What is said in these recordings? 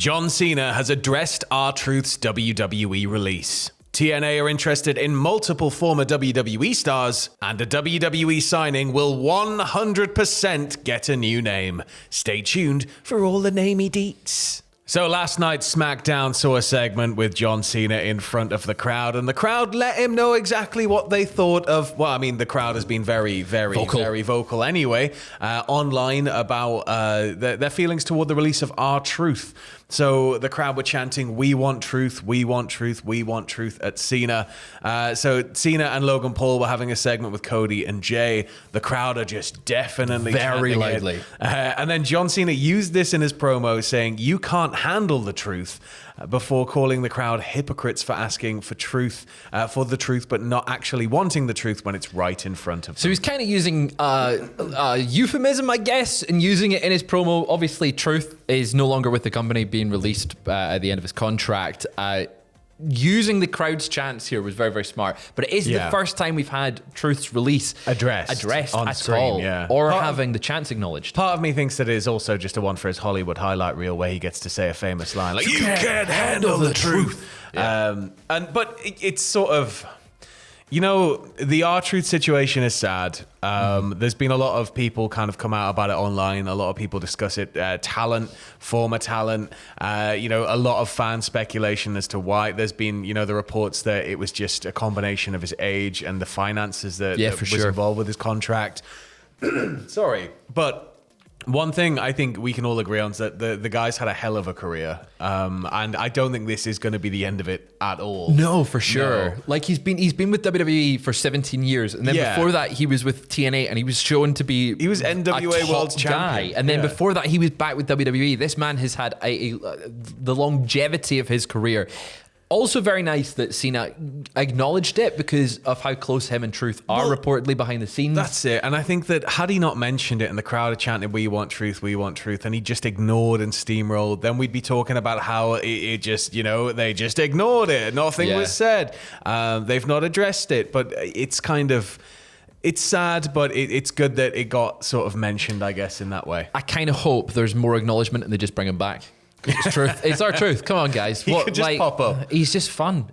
John Cena has addressed RTruth's WWE release. TNA are interested in multiple former WWE stars, and a WWE signing will 100% get a new name. Stay tuned for all the namey deets. So last night's SmackDown saw a segment with John Cena in front of the crowd, and the crowd let him know exactly what they thought of, well, I mean, the crowd has been very vocal anyway, online about their feelings toward the release of RTruth. So the crowd were chanting, "We want truth, we want truth, we want truth" at Cena. So Cena and Logan Paul were having a segment with Cody and Jay. The crowd are just definitely very chanting loudly. And then John Cena used this in his promo, saying, "You can't handle the truth," before calling the crowd hypocrites for asking for truth, for the truth, but not actually wanting the truth when it's right in front of them. So he's kind of using euphemism, I guess, and using it in his promo. Obviously, Truth is no longer with the company, being released at the end of his contract. Using the crowd's chants here was very, very smart. But it is the first time we've had Truth's release addressed on at screen, all, or having the chants acknowledged. Part of me thinks that it is also just a one for his Hollywood highlight reel where he gets to say a famous line like, "You can't handle the truth." Yeah. But it's sort of, you know, the RTruth situation is sad. There's been a lot of people kind of come out about it online. A lot of people discuss it. Talent, former talent, a lot of fan speculation as to why. There's been, the reports that it was just a combination of his age and the finances that was involved with his contract. Sorry. But one thing I think we can all agree on is that the guy's had a hell of a career. And I don't think this is going to be the end of it at all. No, for sure. No. Like he's been with WWE for 17 years. And then before that, he was with TNA and he was shown to be He was NWA World Champion. And then before that, he was back with WWE. This man has had the longevity of his career. Also very nice that Cena acknowledged it because of how close him and Truth are reportedly behind the scenes. That's it. And I think that had he not mentioned it and the crowd had chanted, "We want truth, we want truth," and he just ignored and steamrolled, then we'd be talking about how it just, they just ignored it. Nothing was said. They've not addressed it. But it's kind of... It's sad, but it's good that it got sort of mentioned, I guess, in that way. I kind of hope there's more acknowledgement and they just bring him back. It's truth. It's our truth. Come on, guys. He could just pop up. He's just fun.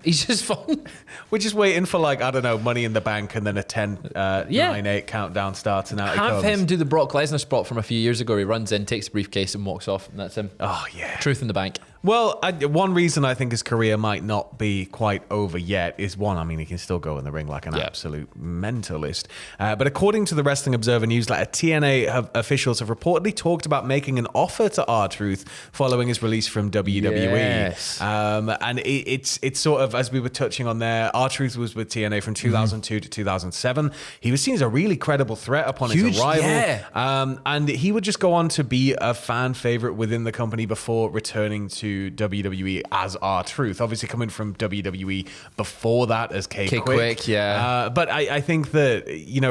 We're just waiting for, Money in the Bank, and then a 10, 9, 8 countdown starts, and out he comes. Have him do the Brock Lesnar spot from a few years ago. He runs in, takes the briefcase, and walks off, and that's him. Oh, yeah. Truth in the bank. Well, one reason I think his career might not be quite over yet is he can still go in the ring like an absolute mentalist. But according to the Wrestling Observer newsletter, TNA officials have reportedly talked about making an offer to RTruth following his release from WWE. Yes. And it's sort of, as we were touching on there, RTruth was with TNA from 2002 to 2007. He was seen as a really credible threat upon his arrival. Yeah. And he would just go on to be a fan favorite within the company before returning to WWE as RTruth. Obviously coming from WWE before that as K-Quick. But I think that,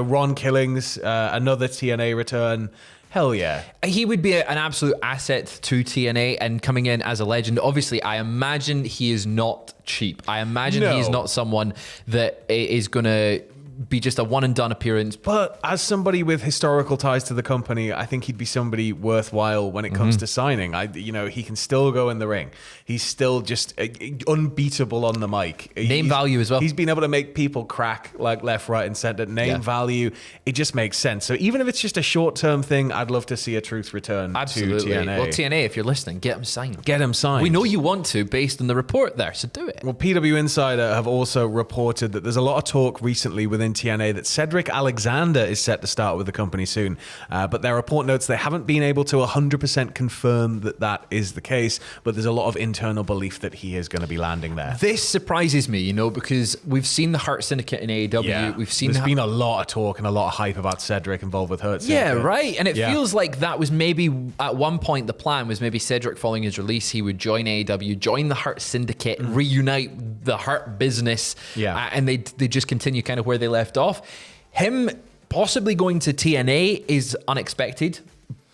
Ron Killings, another TNA return, hell yeah. He would be an absolute asset to TNA and coming in as a legend. Obviously, I imagine he is not cheap. I imagine he's not someone that is going to be just a one and done appearance. But as somebody with historical ties to the company, I think he'd be somebody worthwhile when it comes to signing. He can still go in the ring. He's still just unbeatable on the mic. Name value as well. He's been able to make people crack like left, right, and center. Name value. It just makes sense. So even if it's just a short-term thing, I'd love to see a Truth return to TNA. Well, TNA, if you're listening, get him signed. Get him signed. We know you want to based on the report there, so do it. Well, PW Insider have also reported that there's a lot of talk recently within TNA that Cedric Alexander is set to start with the company soon. But their report notes they haven't been able to 100% confirm that is the case, but there's a lot of internal belief that he is going to be landing there. This surprises me, because we've seen the Hurt Syndicate in AEW. Yeah. There's been a lot of talk and a lot of hype about Cedric involved with Hurt Syndicate. Yeah, right. And it feels like that was maybe at one point the plan was maybe Cedric following his release, he would join AEW, join the Hurt Syndicate, reunite the Hurt business, and they just continue kind of where they left off. Him possibly going to TNA is unexpected,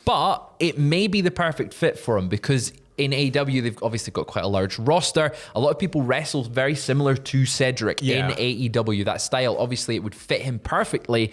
but it may be the perfect fit for him because in AEW, they've obviously got quite a large roster. A lot of people wrestle very similar to Cedric in AEW. That style, obviously, it would fit him perfectly,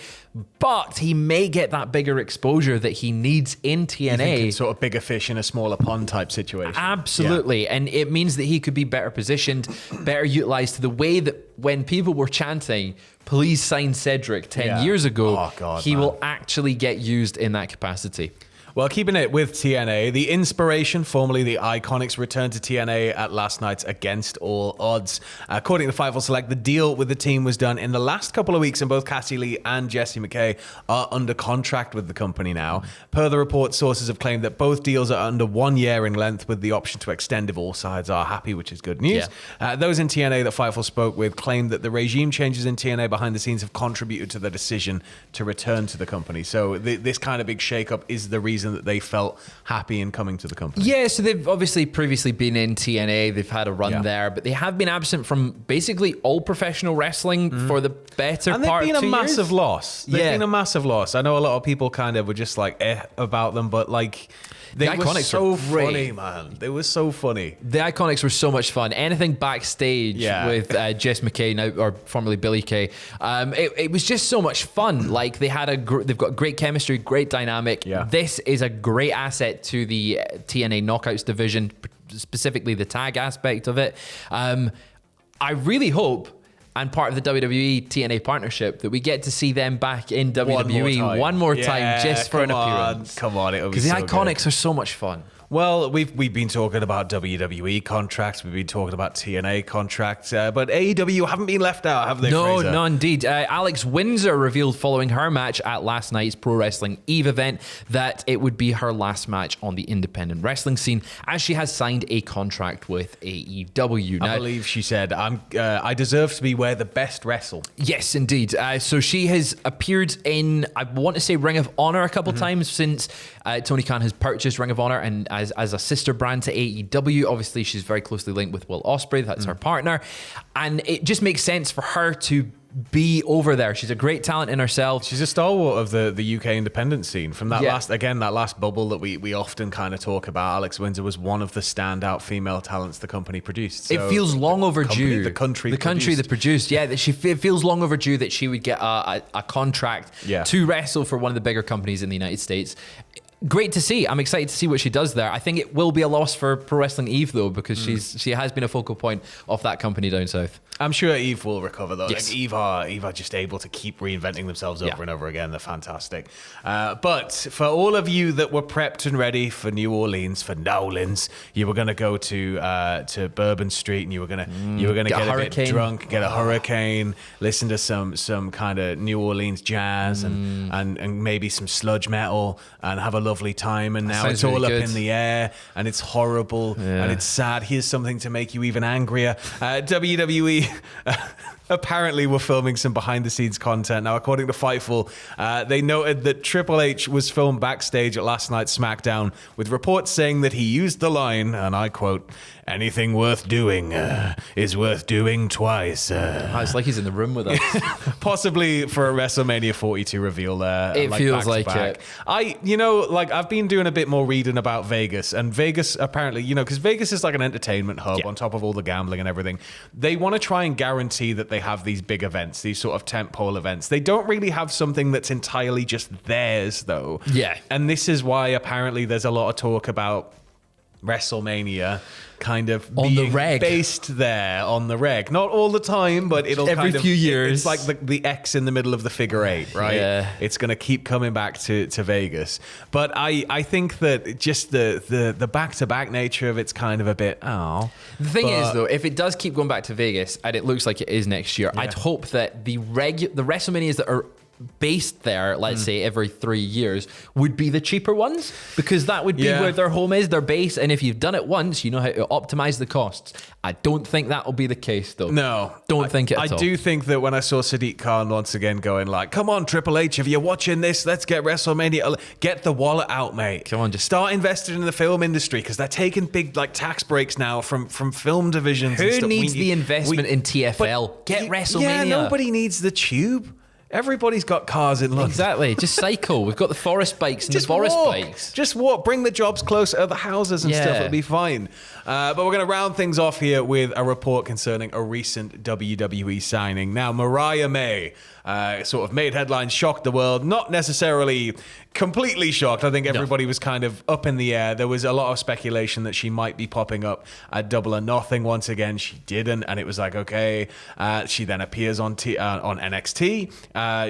but he may get that bigger exposure that he needs in TNA. You think it's sort of bigger fish in a smaller pond type situation. Absolutely. Yeah. And it means that he could be better positioned, better utilized to the way that when people were chanting, please sign Cedric 10 years ago, he will actually get used in that capacity. Well, keeping it with TNA, the Inspiration, formerly the Iconics, returned to TNA at last night's Against All Odds. According to Fightful Select, the deal with the team was done in the last couple of weeks, and both Cassie Lee and Jessie McKay are under contract with the company now. Per the report, sources have claimed that both deals are under 1 year in length, with the option to extend if all sides are happy, which is good news. Those in TNA that Fightful spoke with claimed that the regime changes in TNA behind the scenes have contributed to the decision to return to the company. So this kind of big shakeup is the reason that they felt happy in coming to the company. Yeah, so they've obviously previously been in TNA. They've had a run there, but they have been absent from basically all professional wrestling for the better part of 2 years. And they've been a massive loss. They've been a massive loss. I know a lot of people kind of were just like about them, but like... They were so funny, man. They were so funny. The Iconics were so much fun. Anything backstage with Jess McKay, now or formerly Billy Kay, it was just so much fun. Like they've got great chemistry, great dynamic. This is a great asset to the TNA Knockouts division, specifically the tag aspect of it. I really hope, and part of the WWE TNA partnership, that we get to see them back in WWE one more time just for an appearance. Come on, it'll be so good. Because the Iconics are so much fun. Well, we've been talking about WWE contracts, we've been talking about TNA contracts, but AEW haven't been left out, have they, Fraser? No, indeed. Alex Windsor revealed following her match at last night's Pro Wrestling Eve event that it would be her last match on the independent wrestling scene, as she has signed a contract with AEW. Now, I believe she said, I deserve to be where the best wrestle. Yes, indeed. So she has appeared in, I want to say, Ring of Honor a couple times since Tony Khan has purchased Ring of Honor, and as a sister brand to AEW. Obviously, she's very closely linked with Will Ospreay. That's her partner. And it just makes sense for her to be over there. She's a great talent in herself. She's a stalwart of the UK independent scene. From that last bubble that we often kind of talk about, Alex Windsor was one of the standout female talents the company produced. So it feels long overdue. The country that produced. Yeah, it feels long overdue that she would get a contract to wrestle for one of the bigger companies in the United States. Great to see. I'm excited to see what she does there. I think it will be a loss for Pro Wrestling Eve, though, because she has been a focal point of that company down south. I'm sure Eve will recover, though. Yes. Like Eve are just able to keep reinventing themselves over and over again. They're fantastic. But for all of you that were prepped and ready for New Orleans, for Nowlands, you were going to go to Bourbon Street, and you were going to get a bit drunk, get a hurricane, listen to some kind of New Orleans jazz and maybe some sludge metal, and have a lovely time. And now it's all really up in the air, and it's horrible, and it's sad. Here's something to make you even angrier. WWE apparently we're filming some behind-the-scenes content. Now, according to Fightful, they noted that Triple H was filmed backstage at last night's SmackDown, with reports saying that he used the line, and I quote, "Anything worth doing is worth doing twice." It's like he's in the room with us. Possibly for a WrestleMania 42 reveal there. It feels like it. I've been doing a bit more reading about Vegas, and Vegas apparently, because Vegas is like an entertainment hub on top of all the gambling and everything. They want to try and guarantee that they have these big events, these sort of tentpole events. They don't really have something that's entirely just theirs, though. Yeah. And this is why apparently there's a lot of talk about WrestleMania kind of on being the reg. based there on the reg. Not all the time, but it'll every few years. It's like the X in the middle of the figure eight, right? Yeah. It's going to keep coming back to Vegas. But I think that just the back-to-back nature of it's kind of a bit, The thing is, though, if it does keep going back to Vegas, and it looks like it is next year, I'd hope that the WrestleManias that are based there, let's say every 3 years, would be the cheaper ones, because that would be where their home is, their base, and if you've done it once, you know how to optimize the costs. I don't think that will be the case, though. No. Don't think it at all. I do think that when I saw Sadiq Khan once again going like, "Come on, Triple H, if you're watching this, let's get WrestleMania. Get the wallet out, mate. Come on, just start investing in the film industry, because they're taking big tax breaks now from film divisions. Who needs the investment in TFL? Get WrestleMania. Yeah, nobody needs the tube. Everybody's got cars in London. Exactly. Just cycle. We've got the forest bikes and the forest bikes. Just walk. Bring the jobs closer to the houses and stuff. It'll be fine. But we're going to round things off here with a report concerning a recent WWE signing. Now, Mariah May sort of made headlines, shocked the world. Not necessarily completely shocked. I think everybody was kind of up in the air. There was a lot of speculation that she might be popping up at Double or Nothing once again. She didn't, and it was like, okay. She then appears on NXT.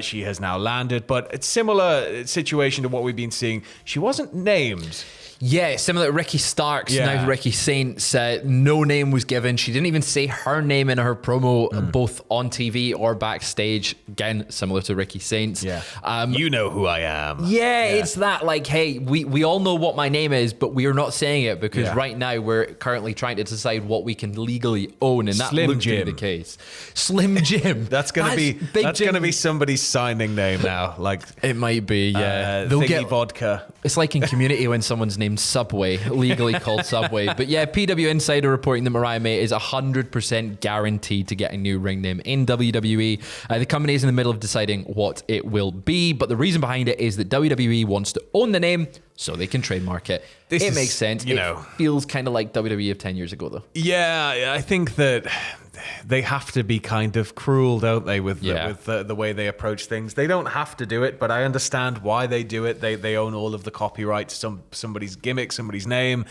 She has now landed, but it's similar situation to what we've been seeing. She wasn't named. Yeah, similar to Ricky Starks, now Ricky Saints. No name was given. She didn't even say her name in her promo, both on TV or backstage. Again, similar to Ricky Saints. Yeah. You know who I am. Yeah, it's that like, hey, we all know what my name is, but we are not saying it because right now we're currently trying to decide what we can legally own, and that looks to be the case. Slim Jim. That's gonna be somebody's signing name now. Like it might be. Yeah, they'll get vodka. It's like in Community when someone's named Subway, legally called Subway. But yeah, PW Insider reporting that Mariah May is 100% guaranteed to get a new ring name in WWE. The company is in the middle of deciding what it will be, but the reason behind it is that WWE wants to own the name so they can trademark it. It makes sense. It feels kind of like WWE of 10 years ago, though. Yeah, I think that they have to be kind of cruel, don't they, with the way they approach things. They don't have to do it, but I understand why they do it. They own all of the copyright to somebody's gimmick, somebody's name.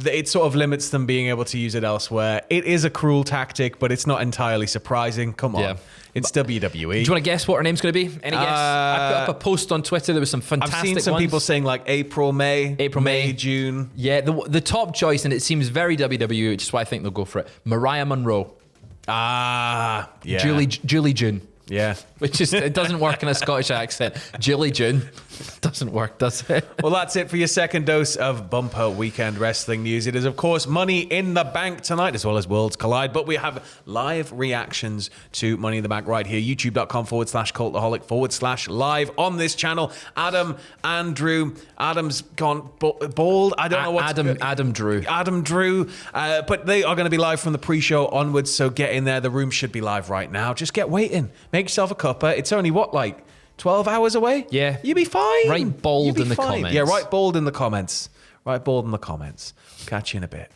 It sort of limits them being able to use it elsewhere. It is a cruel tactic, but it's not entirely surprising. Come on. Yeah. It's WWE. Do you want to guess what her name's going to be? Any guess? I put up a post on Twitter. There was some fantastic I've seen some people saying like April, May, June. Yeah, the top choice, and it seems very WWE, which is why I think they'll go for it. Mariah Monroe. Yeah. Julie June. Yeah. Which is, it doesn't work in a Scottish accent. Julie June. Doesn't work, does it? Well, that's it for your second dose of bumper weekend wrestling news. It is, of course, Money in the Bank tonight, as well as Worlds Collide. But we have live reactions to Money in the Bank right here. YouTube.com/Cultaholic/live on this channel. Andrew. Adam's gone bald. I don't know what. Adam Drew. But they are going to be live from the pre-show onwards. So get in there. The room should be live right now. Just get waiting. Make yourself a cuppa. It's only 12 hours away? Yeah. You'll be fine. Write bold in the comments. Yeah, write bold in the comments. Catch you in a bit.